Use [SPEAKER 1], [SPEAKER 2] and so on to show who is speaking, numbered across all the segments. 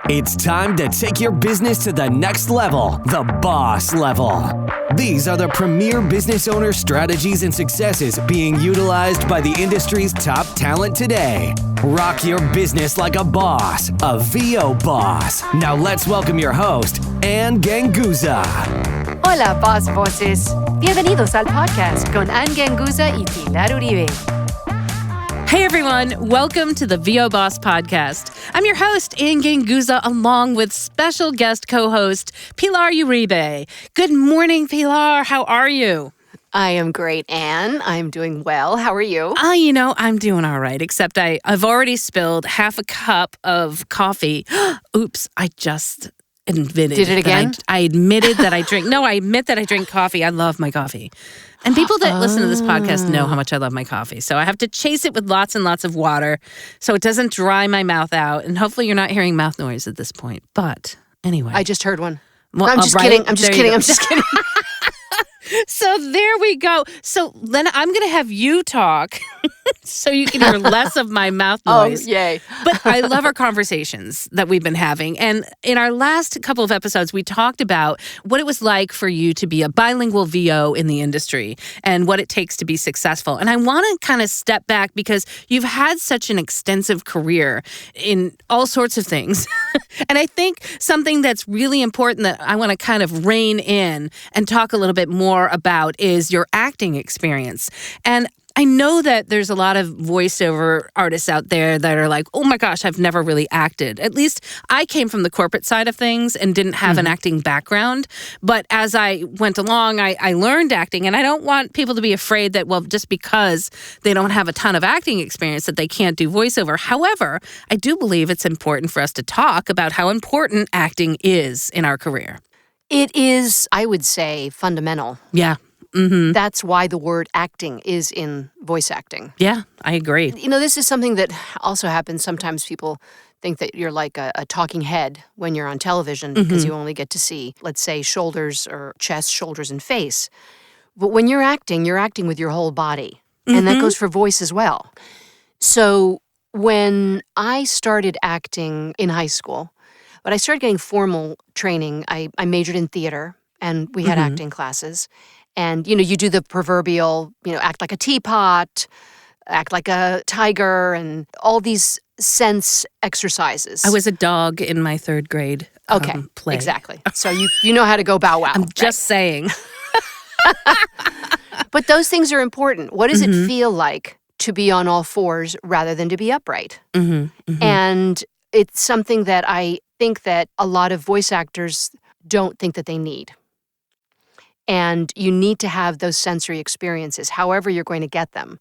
[SPEAKER 1] It's time to take your business to the next level, the boss level. These are the premier business owner strategies and successes being utilized by the industry's top talent today. Rock your business like a boss, a VO boss. Now let's welcome your host, Ann Ganguza.
[SPEAKER 2] Hola, Boss Voces. Bienvenidos al podcast con Ann Ganguza y Pilar Uribe.
[SPEAKER 3] Hey everyone, welcome to the VO Boss Podcast. I'm your host, Ann Ganguza, along with special guest co-host, Pilar Uribe. Good morning, Pilar. How are you?
[SPEAKER 2] I am great, Ann. I'm doing well. How are you?
[SPEAKER 3] I'm doing all right, except I've already spilled half a cup of coffee. Oops, I just admitted.
[SPEAKER 2] Did it again?
[SPEAKER 3] I admitted that I drink. No, I admit that I drink coffee. I love my coffee. And people that listen to this podcast know how much I love my coffee. So I have to chase it with lots and lots of water so it doesn't dry my mouth out. And hopefully you're not hearing mouth noise at this point. But anyway.
[SPEAKER 2] I just heard one.
[SPEAKER 3] Well,
[SPEAKER 2] I'm just kidding. I'm just kidding.
[SPEAKER 3] So there we go. So then I'm going to have you talk so you can hear less of my mouth noise.
[SPEAKER 2] Oh, yay.
[SPEAKER 3] But I love our conversations that we've been having. And in our last couple of episodes, we talked about what it was like for you to be a bilingual VO in the industry and what it takes to be successful. And I want to kind of step back because you've had such an extensive career in all sorts of things. And I think something that's really important that I want to kind of rein in and talk a little bit more about is your acting experience. And I know that there's a lot of voiceover artists out there that are like, oh my gosh, I've never really acted. At least I came from the corporate side of things and didn't have an acting background. But as I went along, I learned acting. And I don't want people to be afraid that, well, just because they don't have a ton of acting experience that they can't do voiceover. However, I do believe it's important for us to talk about how important acting is in our career.
[SPEAKER 2] It is, I would say, fundamental.
[SPEAKER 3] Yeah. Mm-hmm.
[SPEAKER 2] That's why the word acting is in voice acting.
[SPEAKER 3] Yeah, I agree.
[SPEAKER 2] You know, this is something that also happens. Sometimes people think that you're like a talking head when you're on television because you only get to see, let's say, shoulders or chest, shoulders, and face. But when you're acting with your whole body. And that goes for voice as well. So when I started acting in high school, but I started getting formal training. I majored in theater, and we had acting classes. And, you do the proverbial, act like a teapot, act like a tiger, and all these sense exercises.
[SPEAKER 3] I was a dog in my third grade play.
[SPEAKER 2] Exactly. So you know how to go bow wow.
[SPEAKER 3] I'm just saying.
[SPEAKER 2] But those things are important. What does it feel like to be on all fours rather than to be upright? And it's something that I think that a lot of voice actors don't think that they need. And you need to have those sensory experiences, however you're going to get them.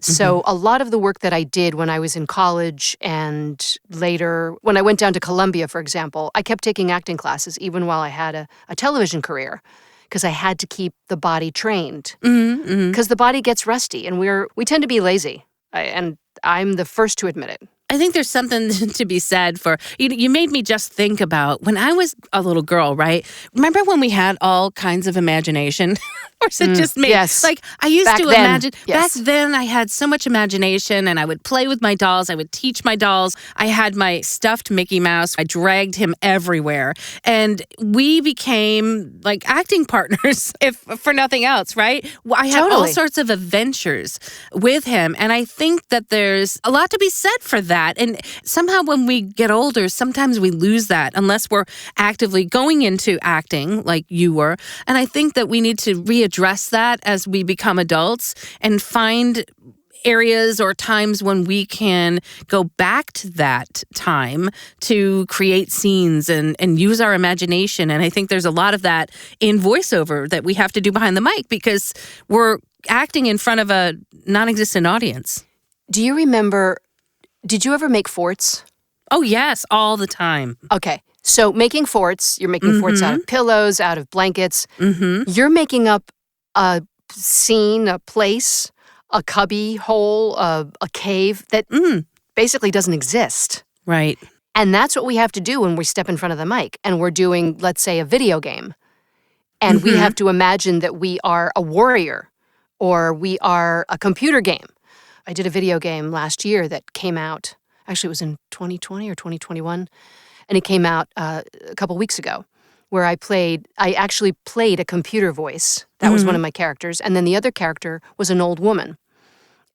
[SPEAKER 2] So a lot of the work that I did when I was in college and later, when I went down to Colombia, for example, I kept taking acting classes even while I had a television career because I had to keep the body trained. Because the body gets rusty and we tend to be lazy. And I'm the first to admit it.
[SPEAKER 3] I think there's something to be said for, you made me just think about when I was a little girl, right? Remember when we had all kinds of imagination? Or is it just me?
[SPEAKER 2] Yes.
[SPEAKER 3] Like I used
[SPEAKER 2] Back
[SPEAKER 3] to
[SPEAKER 2] then,
[SPEAKER 3] imagine,
[SPEAKER 2] yes.
[SPEAKER 3] Back then I had so much imagination and I would play with my dolls. I would teach my dolls. I had my stuffed Mickey Mouse. I dragged him everywhere. And we became like acting partners, if for nothing else, right? I had all sorts of adventures with him. And I think that there's a lot to be said for that. And somehow when we get older, sometimes we lose that unless we're actively going into acting like you were. And I think that we need to readdress that as we become adults and find areas or times when we can go back to that time to create scenes and use our imagination. And I think there's a lot of that in voiceover that we have to do behind the mic because we're acting in front of a non-existent audience.
[SPEAKER 2] Do you remember, did you ever make forts?
[SPEAKER 3] Oh, yes, all the time.
[SPEAKER 2] Okay. So making forts, you're making forts out of pillows, out of blankets. You're making up a scene, a place, a cubby hole, a cave that basically doesn't exist.
[SPEAKER 3] Right.
[SPEAKER 2] And that's what we have to do when we step in front of the mic and we're doing, let's say, a video game. And we have to imagine that we are a warrior or we are a computer game. I did a video game last year that came out, actually it was in 2020 or 2021, and it came out a couple weeks ago, where I actually played a computer voice. That was one of my characters. And then the other character was an old woman.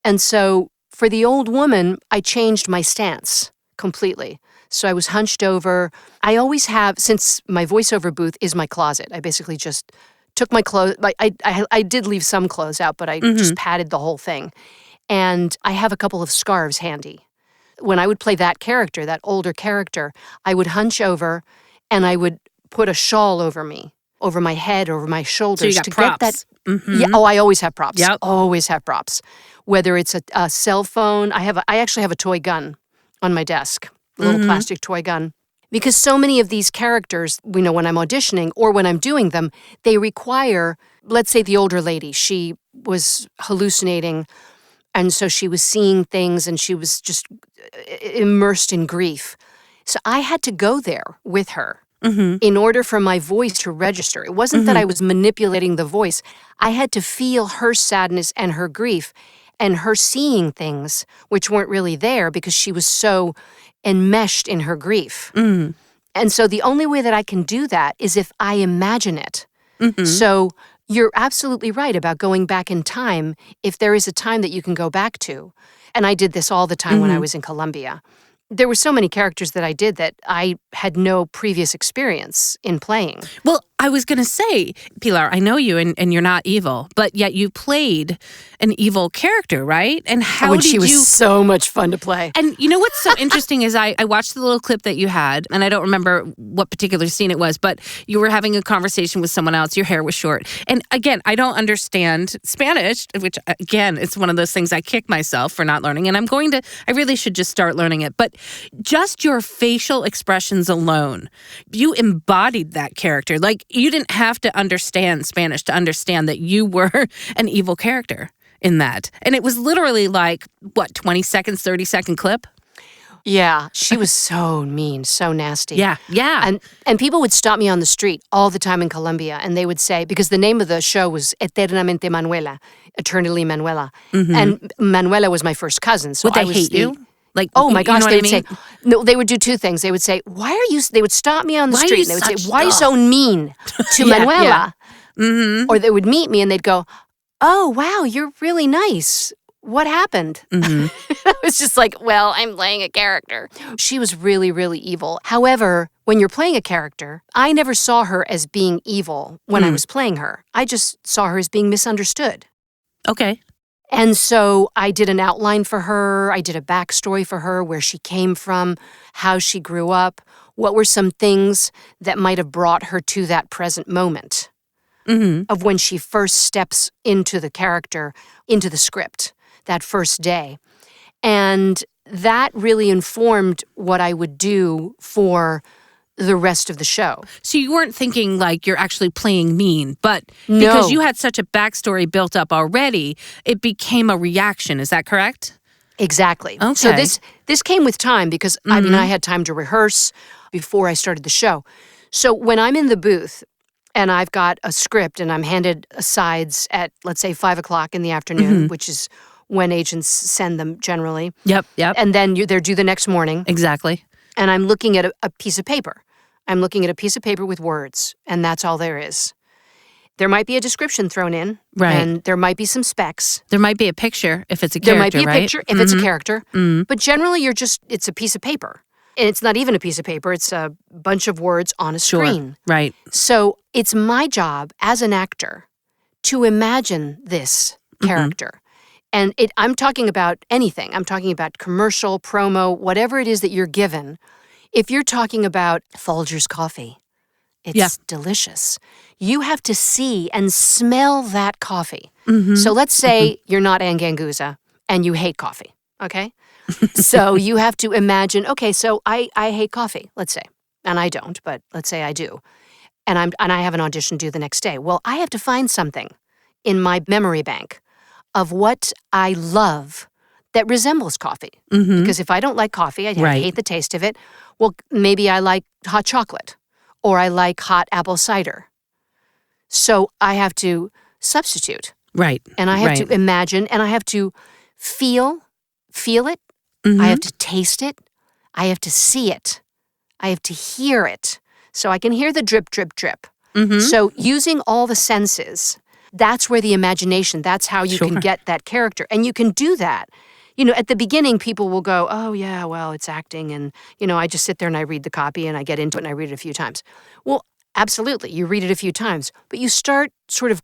[SPEAKER 2] And so for the old woman, I changed my stance completely. So I was hunched over. I always have, since my voiceover booth is my closet, I basically just took my clothes. I did leave some clothes out, but I just padded the whole thing. And I have a couple of scarves handy. When I would play that character, that older character, I would hunch over and I would put a shawl over me, over my head, over my shoulders.
[SPEAKER 3] So you got
[SPEAKER 2] to
[SPEAKER 3] props.
[SPEAKER 2] Get that. Yeah. Oh, I always have props.
[SPEAKER 3] Yep.
[SPEAKER 2] Always have props. Whether it's a cell phone, I actually have a toy gun on my desk, a little plastic toy gun. Because so many of these characters, when I'm auditioning or when I'm doing them, they require, let's say the older lady, she was hallucinating, and so she was seeing things and she was just immersed in grief. So I had to go there with her. In order for my voice to register. It wasn't that I was manipulating the voice. I had to feel her sadness and her grief and her seeing things which weren't really there because she was so enmeshed in her grief. And so the only way that I can do that is if I imagine it. So you're absolutely right about going back in time if there is a time that you can go back to. And I did this all the time when I was in Colombia. There were so many characters that I did that I had no previous experience in playing.
[SPEAKER 3] Well, I was going to say, Pilar, I know you and you're not evil, but yet you played an evil character, right? And how did
[SPEAKER 2] she was
[SPEAKER 3] you...
[SPEAKER 2] so much fun to play.
[SPEAKER 3] And you know what's so interesting is I watched the little clip that you had, and I don't remember what particular scene it was, but you were having a conversation with someone else. Your hair was short. And again, I don't understand Spanish, which again, it's one of those things I kick myself for not learning. And I really should just start learning it. But just your facial expressions alone, you embodied that character. Like, you didn't have to understand Spanish to understand that you were an evil character in that. And it was literally like, 20 seconds, 30-second clip?
[SPEAKER 2] Yeah, she was so mean, so nasty.
[SPEAKER 3] Yeah.
[SPEAKER 2] And people would stop me on the street all the time in Colombia, and they would say, because the name of the show was Eternamente Manuela, Eternally Manuela. And Manuela was my first cousin. So
[SPEAKER 3] Would they
[SPEAKER 2] I was
[SPEAKER 3] hate you? Like,
[SPEAKER 2] oh my gosh,
[SPEAKER 3] you know
[SPEAKER 2] they would
[SPEAKER 3] what I mean?
[SPEAKER 2] say, no, they would do two things. They would say, they would stop me on the
[SPEAKER 3] Why are
[SPEAKER 2] street,
[SPEAKER 3] you
[SPEAKER 2] and they would
[SPEAKER 3] such-
[SPEAKER 2] say, why are you so mean to Manuela? Or they would meet me and they'd go, oh, wow, you're really nice. What happened? I was just like, well, I'm playing a character. She was really, really evil. However, when you're playing a character, I never saw her as being evil when I was playing her. I just saw her as being misunderstood.
[SPEAKER 3] Okay.
[SPEAKER 2] And so I did an outline for her. I did a backstory for her, where she came from, how she grew up, what were some things that might have brought her to that present moment of when she first steps into the character, into the script, that first day. And that really informed what I would do for the rest of the show.
[SPEAKER 3] So you weren't thinking like you're actually playing mean, but
[SPEAKER 2] No.
[SPEAKER 3] because you had such a backstory built up already, it became a reaction. Is that correct?
[SPEAKER 2] Exactly.
[SPEAKER 3] Okay.
[SPEAKER 2] So this came with time because, I had time to rehearse before I started the show. So when I'm in the booth and I've got a script and I'm handed sides at, let's say, 5 o'clock in the afternoon, which is when agents send them generally.
[SPEAKER 3] Yep.
[SPEAKER 2] And then they're due the next morning.
[SPEAKER 3] Exactly.
[SPEAKER 2] And I'm looking at a piece of paper. I'm looking at a piece of paper with words, and that's all there is. There might be a description thrown in,
[SPEAKER 3] Right.
[SPEAKER 2] and there might be some specs.
[SPEAKER 3] There might be a picture if it's a
[SPEAKER 2] There
[SPEAKER 3] character,
[SPEAKER 2] might be a
[SPEAKER 3] right?
[SPEAKER 2] picture if it's a character, but generally it's a piece of paper. And it's not even a piece of paper, it's a bunch of words on a
[SPEAKER 3] Sure.
[SPEAKER 2] screen.
[SPEAKER 3] Right.
[SPEAKER 2] So it's my job as an actor to imagine this character. And I'm talking about anything. I'm talking about commercial, promo, whatever it is that you're given. If you're talking about Folgers coffee, it's delicious. You have to see and smell that coffee. So let's say you're not Ann Ganguza and you hate coffee, okay? So you have to imagine, okay, so I hate coffee, let's say. And I don't, but let's say I do. And I have an audition due the next day. Well, I have to find something in my memory bank of what I love that resembles coffee. Because if I don't like coffee, I hate the taste of it. Well, maybe I like hot chocolate or I like hot apple cider. So I have to substitute.
[SPEAKER 3] Right.
[SPEAKER 2] And I have to imagine and I have to feel it. I have to taste it. I have to see it. I have to hear it. So I can hear the drip, drip, drip.
[SPEAKER 3] Mm-hmm.
[SPEAKER 2] So using all the senses, that's where the imagination, that's how you can get that character. And you can do that. At the beginning, people will go, oh, yeah, well, it's acting. And, I just sit there and I read the copy and I get into it and I read it a few times. Well, absolutely. You read it a few times, but you start sort of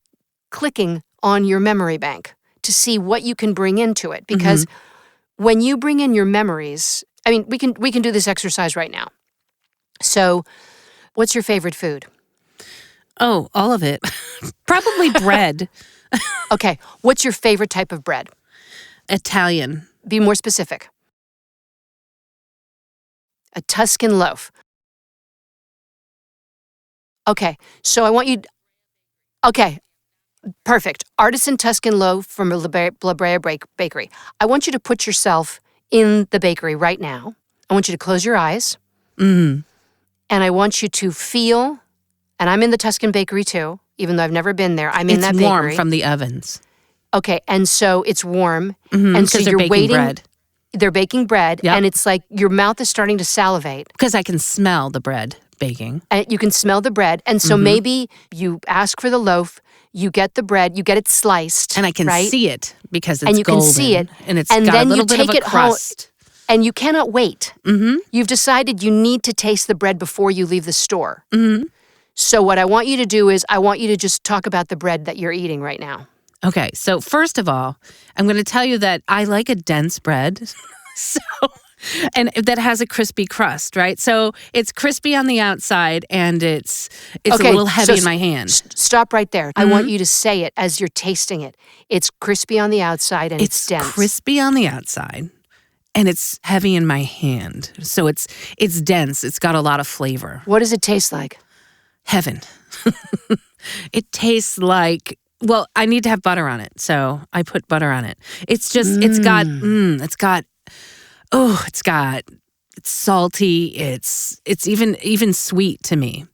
[SPEAKER 2] clicking on your memory bank to see what you can bring into it. Because when you bring in your memories, we can do this exercise right now. So what's your favorite food?
[SPEAKER 3] Oh, all of it. Probably bread.
[SPEAKER 2] Okay. What's your favorite type of bread?
[SPEAKER 3] Italian.
[SPEAKER 2] Be more specific. A Tuscan loaf. Okay. So I want you... Okay. Perfect. Artisan Tuscan loaf from La Brea Bakery. I want you to put yourself in the bakery right now. I want you to close your eyes.
[SPEAKER 3] Mm.
[SPEAKER 2] And I want you to feel... And I'm in the Tuscan bakery too, even though I've never been there. I'm in that bakery.
[SPEAKER 3] It's warm from the ovens.
[SPEAKER 2] Okay, and so it's warm.
[SPEAKER 3] Mm-hmm,
[SPEAKER 2] and so
[SPEAKER 3] they're
[SPEAKER 2] you're
[SPEAKER 3] baking
[SPEAKER 2] waiting.
[SPEAKER 3] Bread.
[SPEAKER 2] They're baking bread,
[SPEAKER 3] Yep.
[SPEAKER 2] and it's like your mouth is starting to salivate.
[SPEAKER 3] Because I can smell the bread baking.
[SPEAKER 2] And you can smell the bread. And so maybe you ask for the loaf, you get the bread, you get it sliced.
[SPEAKER 3] And I can
[SPEAKER 2] right?
[SPEAKER 3] see it because it's
[SPEAKER 2] And you
[SPEAKER 3] golden.
[SPEAKER 2] can see it.
[SPEAKER 3] And it's
[SPEAKER 2] And
[SPEAKER 3] got
[SPEAKER 2] then
[SPEAKER 3] a little
[SPEAKER 2] you
[SPEAKER 3] bit of
[SPEAKER 2] take
[SPEAKER 3] a
[SPEAKER 2] it home.
[SPEAKER 3] crust.
[SPEAKER 2] And you cannot wait.
[SPEAKER 3] Mm-hmm.
[SPEAKER 2] You've decided you need to taste the bread before you leave the store.
[SPEAKER 3] Mm-hmm.
[SPEAKER 2] So what I want you to do is I want you to just talk about the bread that you're eating right now.
[SPEAKER 3] Okay, so first of all, I'm going to tell you that I like a dense bread. And that has a crispy crust, right? So it's crispy on the outside and it's
[SPEAKER 2] Okay,
[SPEAKER 3] a little heavy
[SPEAKER 2] so
[SPEAKER 3] in my hand.
[SPEAKER 2] Stop right there. I want you to say it as you're tasting it. It's crispy on the outside and it's dense.
[SPEAKER 3] It's crispy on the outside and it's heavy in my hand. So it's dense. It's got a lot of flavor.
[SPEAKER 2] What does it taste like?
[SPEAKER 3] Heaven. It tastes like, well, I need to have butter on it. So I put butter on it. It's just, it's salty. It's even sweet to me.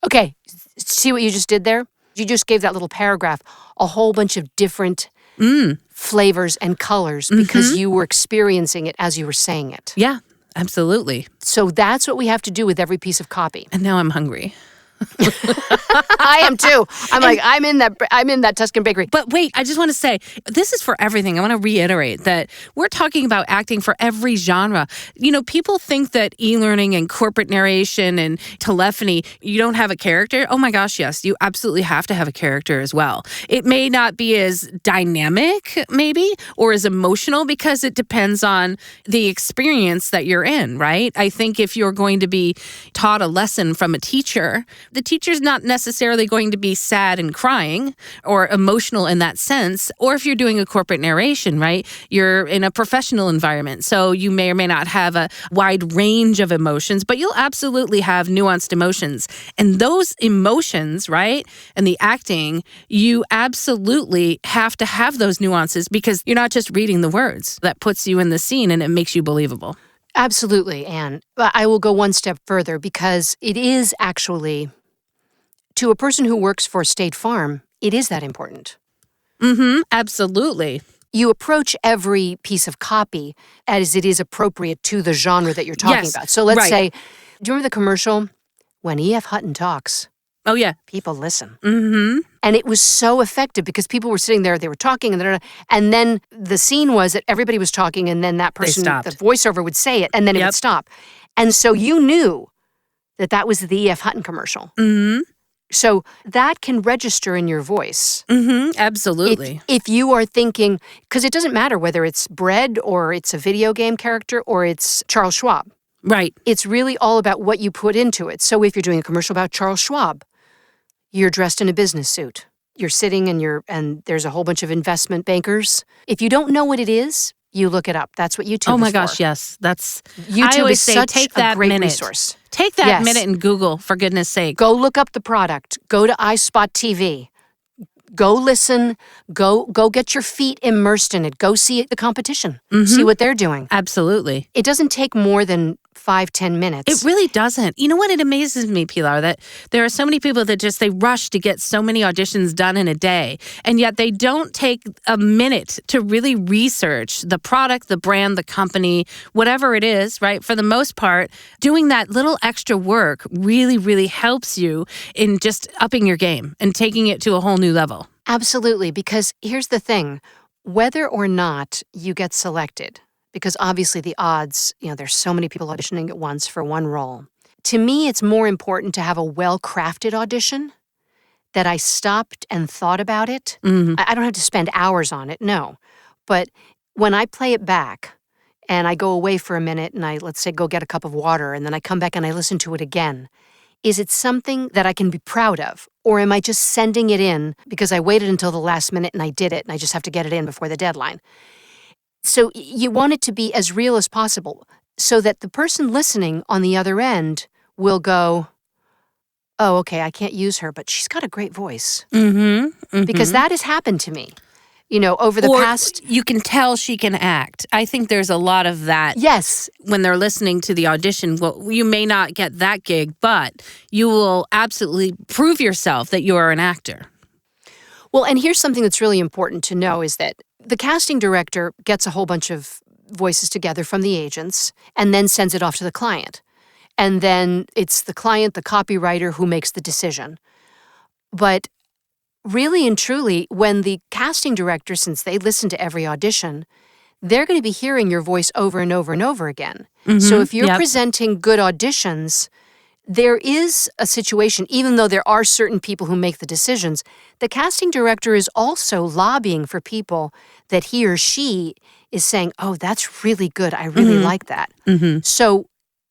[SPEAKER 2] Okay, see what you just did there? You just gave that little paragraph a whole bunch of different flavors and colors because you were experiencing it as you were saying it.
[SPEAKER 3] Yeah, absolutely.
[SPEAKER 2] So that's what we have to do with every piece of copy.
[SPEAKER 3] And now I'm hungry.
[SPEAKER 2] I am too. I'm in that Tuscan bakery.
[SPEAKER 3] But wait, I just want to say, this is for everything. I want to reiterate that we're talking about acting for every genre. People think that e-learning and corporate narration and telephony, you don't have a character. Oh my gosh, yes, you absolutely have to have a character as well. It may not be as dynamic, maybe, or as emotional because it depends on the experience that you're in, right? I think if you're going to be taught a lesson from a teacher, the teacher's not necessarily going to be sad and crying or emotional in that sense. Or if you're doing a corporate narration, right, you're in a professional environment. So you may or may not have a wide range of emotions, but you'll absolutely have nuanced emotions. And those emotions, right, and the acting, you absolutely have to have those nuances because you're not just reading the words. That puts you in the scene and it makes you believable.
[SPEAKER 2] Absolutely, Anne. But I will go one step further because it is actually, to a person who works for State Farm, it is that important.
[SPEAKER 3] Mm-hmm, absolutely.
[SPEAKER 2] You approach every piece of copy as it is appropriate to the genre that you're talking about. So let's say, do you remember the commercial? When E.F. Hutton talks,
[SPEAKER 3] oh yeah,
[SPEAKER 2] people listen.
[SPEAKER 3] Mm-hmm.
[SPEAKER 2] And it was so effective because people were sitting there, they were talking, and then the scene was that everybody was talking, and then that person, the voiceover would say it, and then it would stop. And so you knew that was the E.F. Hutton commercial.
[SPEAKER 3] Mm-hmm.
[SPEAKER 2] So that can register in your voice.
[SPEAKER 3] Mm-hmm, absolutely.
[SPEAKER 2] If you are thinking, because it doesn't matter whether it's bread or it's a video game character or it's Charles Schwab.
[SPEAKER 3] Right.
[SPEAKER 2] It's really all about what you put into it. So if you're doing a commercial about Charles Schwab, you're dressed in a business suit. You're sitting and there's a whole bunch of investment bankers. If you don't know what it is, you look it up. That's what YouTube is for.
[SPEAKER 3] Oh my gosh, yes.
[SPEAKER 2] YouTube is such a great resource.
[SPEAKER 3] Take that minute and Google, for goodness sake.
[SPEAKER 2] Go look up the product. Go to iSpot TV. Go listen. Go get your feet immersed in it. Go see the competition. Mm-hmm. See what they're doing.
[SPEAKER 3] Absolutely.
[SPEAKER 2] It doesn't take more than 5-10 minutes.
[SPEAKER 3] It really doesn't. You know what? It amazes me, Pilar, that there are so many people that they rush to get so many auditions done in a day, and yet they don't take a minute to really research the product, the brand, the company, whatever it is, right? For the most part, doing that little extra work really, really helps you in just upping your game and taking it to a whole new level.
[SPEAKER 2] Absolutely, because here's the thing. Whether or not you get selected, because obviously the odds, there's so many people auditioning at once for one role. To me, it's more important to have a well-crafted audition, that I stopped and thought about it.
[SPEAKER 3] Mm-hmm.
[SPEAKER 2] I don't have to spend hours on it, no. But when I play it back and I go away for a minute and I, let's say, go get a cup of water and then I come back and I listen to it again, is it something that I can be proud of? Or am I just sending it in because I waited until the last minute and I did it and I just have to get it in before the deadline? So you want it to be as real as possible so that the person listening on the other end will go, oh, okay, I can't use her, but she's got a great voice.
[SPEAKER 3] Mm-hmm. Mm-hmm.
[SPEAKER 2] Because that has happened to me, over the past.
[SPEAKER 3] You can tell she can act. I think there's a lot of that.
[SPEAKER 2] Yes.
[SPEAKER 3] When they're listening to the audition, well, you may not get that gig, but you will absolutely prove yourself that you are an actor.
[SPEAKER 2] Well, and here's something that's really important to know is that the casting director gets a whole bunch of voices together from the agents and then sends it off to the client. And then it's the client, the copywriter, who makes the decision. But really and truly, when the casting director, since they listen to every audition, they're going to be hearing your voice over and over and over again. Mm-hmm. So if you're presenting good auditions, there is a situation, even though there are certain people who make the decisions, the casting director is also lobbying for people that he or she is saying, oh, that's really good. I really like that. Mm-hmm. So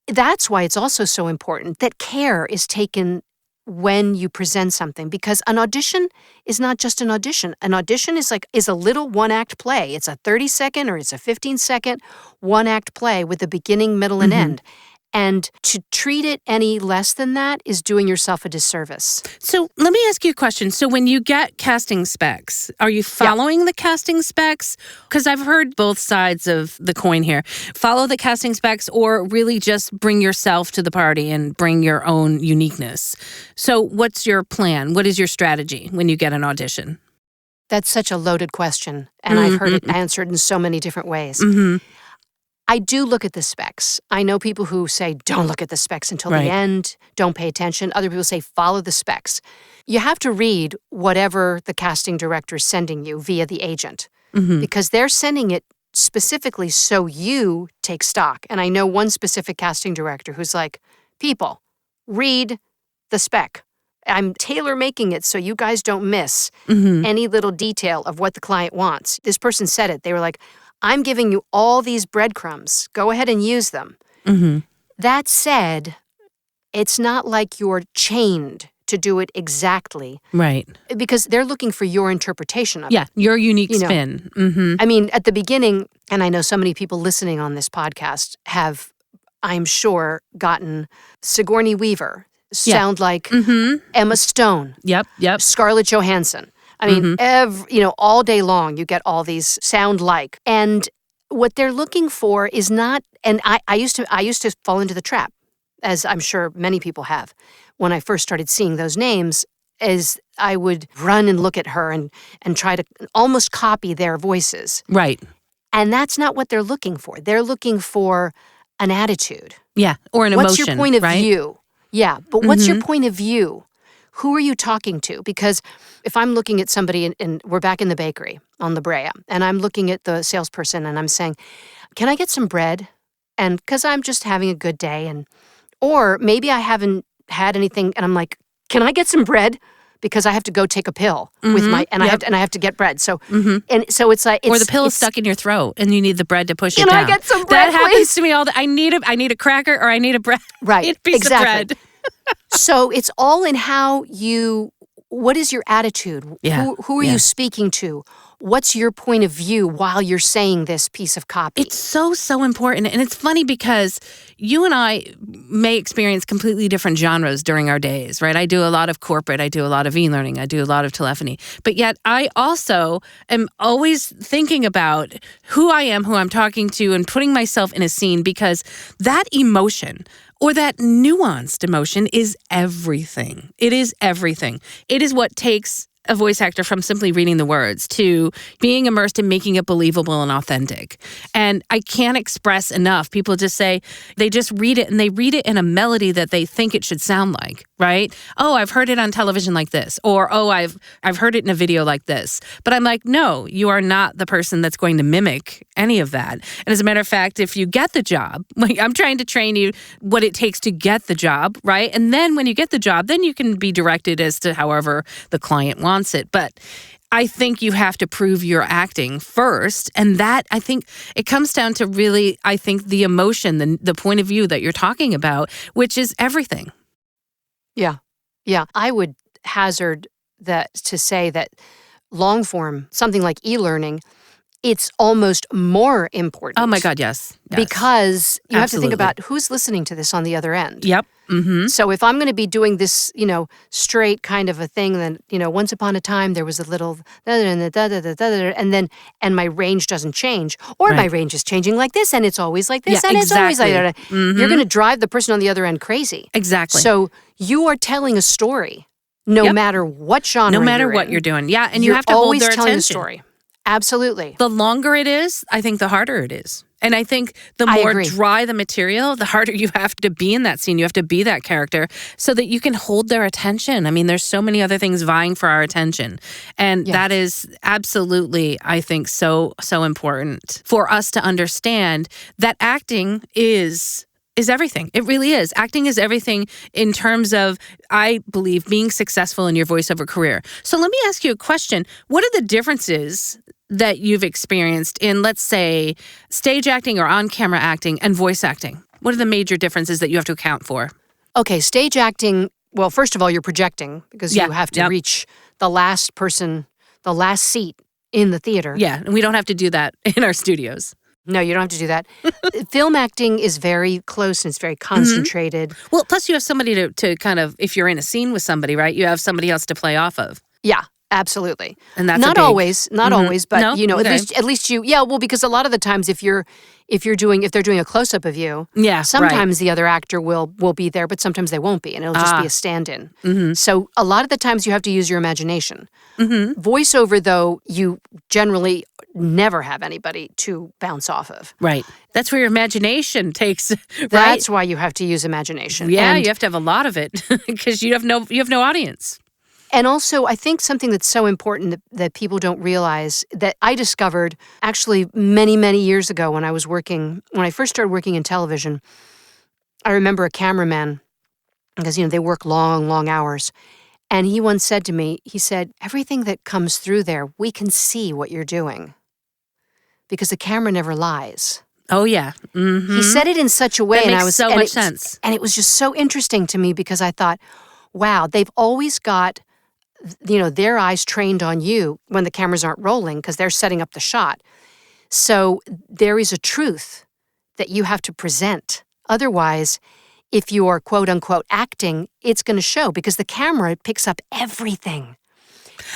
[SPEAKER 2] that's why it's also so important that care is taken when you present something, because an audition is not just an audition. An audition is a little one-act play. It's a 30-second or it's a 15-second one-act play with a beginning, middle, and end. And to treat it any less than that is doing yourself a disservice.
[SPEAKER 3] So let me ask you a question. So when you get casting specs, are you following the casting specs? Because I've heard both sides of the coin here. Follow the casting specs or really just bring yourself to the party and bring your own uniqueness. So what's your plan? What is your strategy when you get an audition?
[SPEAKER 2] That's such a loaded question. And I've heard it answered in so many different ways.
[SPEAKER 3] Mm-hmm.
[SPEAKER 2] I do look at the specs. I know people who say, don't look at the specs until the end, don't pay attention. Other people say, follow the specs. You have to read whatever the casting director is sending you via the agent, because they're sending it specifically so you take stock. And I know one specific casting director who's like, people, read the spec. I'm tailor-making it so you guys don't miss any little detail of what the client wants. This person said it. They were like, I'm giving you all these breadcrumbs. Go ahead and use them. Mm-hmm. That said, it's not like you're chained to do it exactly. Right. Because they're looking for your interpretation of it.
[SPEAKER 3] Yeah, your unique spin. Mm-hmm.
[SPEAKER 2] I mean, at the beginning, and I know so many people listening on this podcast have, I'm sure, gotten Sigourney Weaver sound like Emma Stone.
[SPEAKER 3] Yep.
[SPEAKER 2] Scarlett Johansson. I mean, all day long, you get all these sound like. And what they're looking for is not, and I used to fall into the trap, as I'm sure many people have, when I first started seeing those names, is I would run and look at her and try to almost copy their voices.
[SPEAKER 3] Right.
[SPEAKER 2] And that's not what they're looking for. They're looking for an attitude.
[SPEAKER 3] Yeah, or an emotion,
[SPEAKER 2] What's your point of view? Yeah, but what's your point of view? Who are you talking to? Because if I'm looking at somebody, and we're back in the bakery on La Brea, and I'm looking at the salesperson and I'm saying, can I get some bread? And because I'm just having a good day, or maybe I haven't had anything, and I'm like, can I get some bread? Because I have to go take a pill with I have to get bread. So and so it's like,
[SPEAKER 3] or the pill is stuck in your throat and you need the bread to push it down.
[SPEAKER 2] Can I get some bread?
[SPEAKER 3] That happens to me all the. I need a cracker or I need a bread.
[SPEAKER 2] Right,
[SPEAKER 3] a piece of bread.
[SPEAKER 2] So it's all in what is your attitude?
[SPEAKER 3] Yeah.
[SPEAKER 2] Who are you speaking to? what's your point of view while you're saying this piece of copy?
[SPEAKER 3] It's so important. And it's funny because you and I may experience completely different genres during our days, right? I do a lot of corporate, I do a lot of e-learning, I do a lot of telephony. But yet I also am always thinking about who I am, who I'm talking to, and putting myself in a scene, because that emotion or that nuanced emotion is everything. It is everything. It is what takes a voice actor from simply reading the words to being immersed and making it believable and authentic. And I can't express enough. People just say, they just read it and they read it in a melody that they think it should sound like, right? Oh, I've heard it on television like this, or oh, I've heard it in a video like this. But I'm like, no, you are not the person that's going to mimic any of that. And as a matter of fact, if you get the job, like I'm trying to train you what it takes to get the job, right? And then when you get the job, then you can be directed as to however the client wants it. But I think you have to prove your acting first. And that, I think, it comes down to really, I think, the emotion, the point of view that you're talking about, which is everything.
[SPEAKER 2] Yeah. I would hazard that to say that long form, something like e-learning, it's almost more important.
[SPEAKER 3] Oh my God, yes.
[SPEAKER 2] Because you have to think
[SPEAKER 3] Absolutely.
[SPEAKER 2] about who's listening to this on the other end.
[SPEAKER 3] Yep. Mm-hmm.
[SPEAKER 2] So if I'm going to be doing this, straight kind of a thing, then, once upon a time there was a little and my range doesn't change, or my range is changing like this, and it's always like this, and it's always like that.
[SPEAKER 3] Mm-hmm.
[SPEAKER 2] You're going to drive the person on the other end crazy.
[SPEAKER 3] Exactly.
[SPEAKER 2] So you are telling a story, no matter what genre,
[SPEAKER 3] no matter
[SPEAKER 2] you're
[SPEAKER 3] what
[SPEAKER 2] in.
[SPEAKER 3] you're doing. Yeah, and you
[SPEAKER 2] You're
[SPEAKER 3] have to hold
[SPEAKER 2] always
[SPEAKER 3] their
[SPEAKER 2] telling
[SPEAKER 3] attention.
[SPEAKER 2] a story. Absolutely.
[SPEAKER 3] The longer it is, I think the harder it is. And I think the
[SPEAKER 2] I
[SPEAKER 3] more
[SPEAKER 2] agree.
[SPEAKER 3] dry the material, the harder you have to be in that scene. You have to be that character so that you can hold their attention. I mean, there's so many other things vying for our attention. And that is absolutely, I think, so important for us to understand that acting is everything. It really is. Acting is everything in terms of, I believe, being successful in your voiceover career. So let me ask you a question. What are the differences that you've experienced in, let's say, stage acting or on-camera acting and voice acting? What are the major differences that you have to account for?
[SPEAKER 2] Okay, stage acting, well, first of all, you're projecting because you have to reach the last person, the last seat in the theater.
[SPEAKER 3] Yeah, and we don't have to do that in our studios.
[SPEAKER 2] No, you don't have to do that. Film acting is very close and it's very concentrated.
[SPEAKER 3] Well, plus you have somebody to kind of, if you're in a scene with somebody, right, you have somebody else to play off of.
[SPEAKER 2] Yeah, absolutely.
[SPEAKER 3] And that's
[SPEAKER 2] not always, but
[SPEAKER 3] No?
[SPEAKER 2] at least you. Yeah, well, because a lot of the times if they're doing a close up of you, sometimes the other actor will be there, but sometimes they won't be, and it'll just be a stand-in. Mm-hmm. So a lot of the times you have to use your imagination. Mm-hmm. Voiceover, though, you generally never have anybody to bounce off of.
[SPEAKER 3] Right. That's where your imagination takes. Right?
[SPEAKER 2] That's why you have to use imagination.
[SPEAKER 3] Yeah,
[SPEAKER 2] and
[SPEAKER 3] you have to have a lot of it because you have no audience.
[SPEAKER 2] And also, I think something that's so important that people don't realize that I discovered actually many, many years ago when I first started working in television. I remember a cameraman, because, they work long, long hours. And he once said to me, he said, everything that comes through there, we can see what you're doing because the camera never lies.
[SPEAKER 3] Oh, yeah. Mm-hmm.
[SPEAKER 2] He said it in such a way.
[SPEAKER 3] That
[SPEAKER 2] and
[SPEAKER 3] makes
[SPEAKER 2] I was
[SPEAKER 3] so much sense.
[SPEAKER 2] And it was just so interesting to me because I thought, wow, they've always got their eyes trained on you when the cameras aren't rolling because they're setting up the shot. So there is a truth that you have to present. Otherwise, if you are quote unquote acting, it's going to show because the camera picks up everything.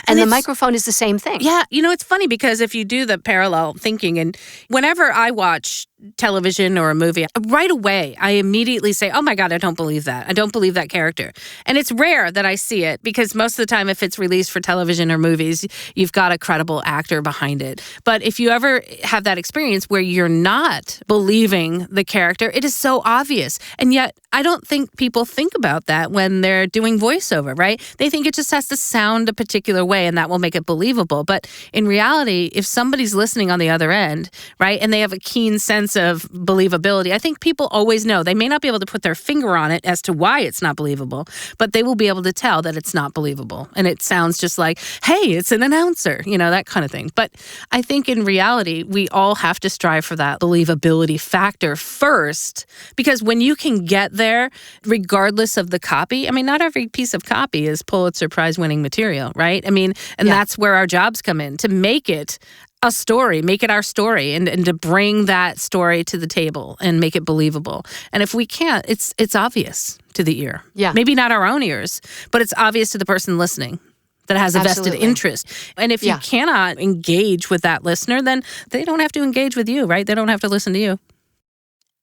[SPEAKER 2] And the microphone is the same thing.
[SPEAKER 3] Yeah, it's funny because if you do the parallel thinking, and whenever I watch television or a movie, right away, I immediately say, oh my God, I don't believe that. I don't believe that character. And it's rare that I see it because most of the time, if it's released for television or movies, you've got a credible actor behind it. But if you ever have that experience where you're not believing the character, it is so obvious. And yet, I don't think people think about that when they're doing voiceover, right? They think it just has to sound a particular way and that will make it believable. But in reality, if somebody's listening on the other end, right, and they have a keen sense of believability, I think people always know. They may not be able to put their finger on it as to why it's not believable, but they will be able to tell that it's not believable. And it sounds just like, hey, it's an announcer, that kind of thing. But I think in reality, we all have to strive for that believability factor first, because when you can get there, regardless of the copy, I mean, not every piece of copy is Pulitzer Prize winning material, right? and that's where our jobs come in, to make it a story, make it our story, and to bring that story to the table and make it believable. And if we can't, it's obvious to the ear.
[SPEAKER 2] Yeah.
[SPEAKER 3] Maybe not our own ears, but it's obvious to the person listening that has a vested interest. And if you cannot engage with that listener, then they don't have to engage with you, right? They don't have to listen to you.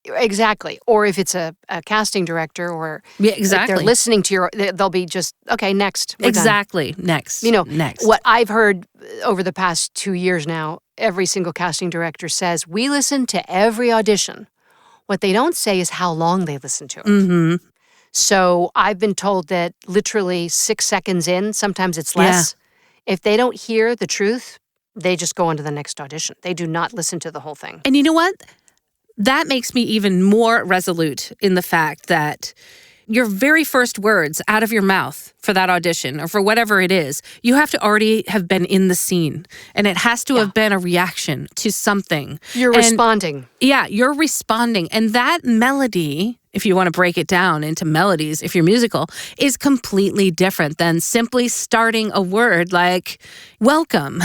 [SPEAKER 2] Exactly. Or if it's a casting director or if they're listening to they'll be just, okay, next.
[SPEAKER 3] Exactly. Next. Next.
[SPEAKER 2] What I've heard over the past 2 years now, every single casting director says, we listen to every audition. What they don't say is how long they listen to it.
[SPEAKER 3] Mm-hmm.
[SPEAKER 2] So I've been told that literally 6 seconds in, sometimes it's less. Yeah. If they don't hear the truth, they just go on to the next audition. They do not listen to the whole thing.
[SPEAKER 3] And you know what? That makes me even more resolute in the fact that your very first words out of your mouth for that audition or for whatever it is, you have to already have been in the scene. And it has to have been a reaction to something.
[SPEAKER 2] You're responding.
[SPEAKER 3] Yeah, you're responding. And that melody, if you want to break it down into melodies, if you're musical, is completely different than simply starting a word like welcome.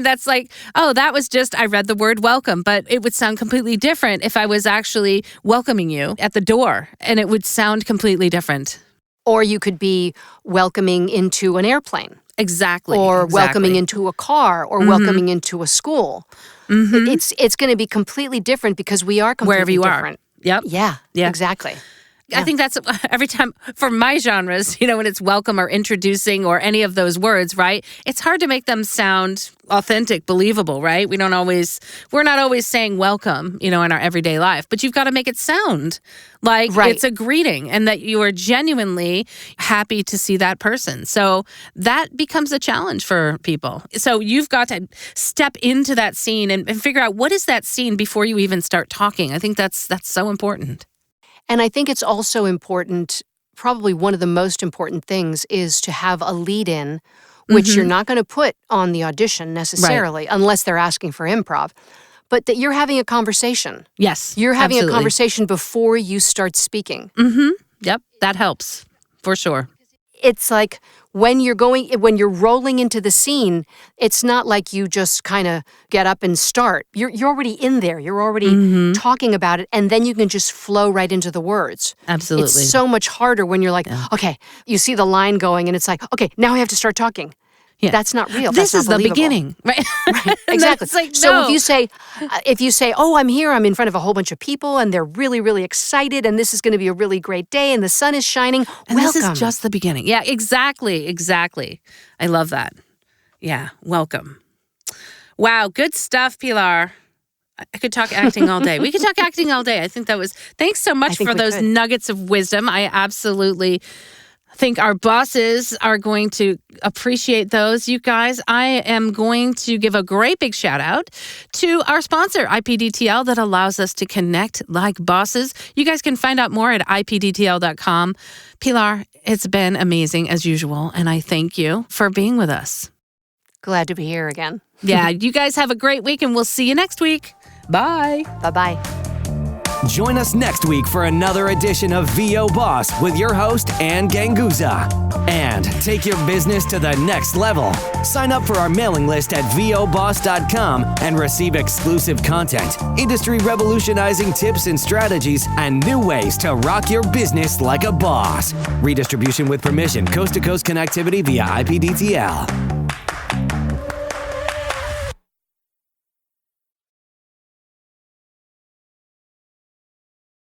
[SPEAKER 3] That's like, oh, that was just, I read the word welcome, but it would sound completely different if I was actually welcoming you at the door, and it would sound completely different.
[SPEAKER 2] Or you could be welcoming into an airplane.
[SPEAKER 3] Exactly.
[SPEAKER 2] Or welcoming into a car or welcoming into a school. Mm-hmm. It's going to be completely different because we are completely
[SPEAKER 3] wherever you
[SPEAKER 2] different.
[SPEAKER 3] Yep.
[SPEAKER 2] Yeah, exactly.
[SPEAKER 3] I think that's every time for my genres, when it's welcome or introducing or any of those words, right? It's hard to make them sound authentic, believable, right? We're not always saying welcome, in our everyday life, but you've got to make it sound like it's a greeting and that you are genuinely happy to see that person. So that becomes a challenge for people. So you've got to step into that scene and figure out what is that scene before you even start talking. I think that's so important.
[SPEAKER 2] And I think it's also important, probably one of the most important things is to have a lead-in, which you're not going to put on the audition necessarily, unless they're asking for improv, but that you're having a conversation.
[SPEAKER 3] Yes,
[SPEAKER 2] you're having a conversation before you start speaking.
[SPEAKER 3] Mm-hmm. Yep, that helps, for sure.
[SPEAKER 2] It's like when you're rolling into the scene, it's not like you just kind of get up and start. You're already in there. You're already talking about it, and then you can just flow right into the words.
[SPEAKER 3] Absolutely.
[SPEAKER 2] It's so much harder when you're like, okay, you see the line going, and it's like, okay, now I have to start talking. Yeah. That's not real.
[SPEAKER 3] This
[SPEAKER 2] That's
[SPEAKER 3] is
[SPEAKER 2] not
[SPEAKER 3] the beginning, right?
[SPEAKER 2] Right. Exactly.
[SPEAKER 3] Like,
[SPEAKER 2] so if you say, oh, I'm here, I'm in front of a whole bunch of people, and they're really, really excited, and this is going to be a really great day, and the sun is shining,
[SPEAKER 3] and
[SPEAKER 2] welcome.
[SPEAKER 3] This is just the beginning. Yeah, exactly. I love that. Yeah, welcome. Wow, good stuff, Pilar. I could talk acting all day. We could talk acting all day. I think thanks so much for those nuggets of wisdom. I absolutely think our bosses are going to appreciate those. You guys, I am going to give a great big shout out to our sponsor, IPDTL, that allows us to connect like bosses. You guys can find out more at ipdtl.com. Pilar, it's been amazing as usual, and I thank you for being with us.
[SPEAKER 2] Glad to be here again.
[SPEAKER 3] Yeah, you guys have a great week, and we'll see you next week. Bye.
[SPEAKER 2] Bye-bye.
[SPEAKER 1] Join us next week for another edition of VO Boss with your host, Ann Ganguza. And take your business to the next level. Sign up for our mailing list at voboss.com and receive exclusive content, industry revolutionizing tips and strategies, and new ways to rock your business like a boss. Redistribution with permission, coast-to-coast connectivity via IPDTL.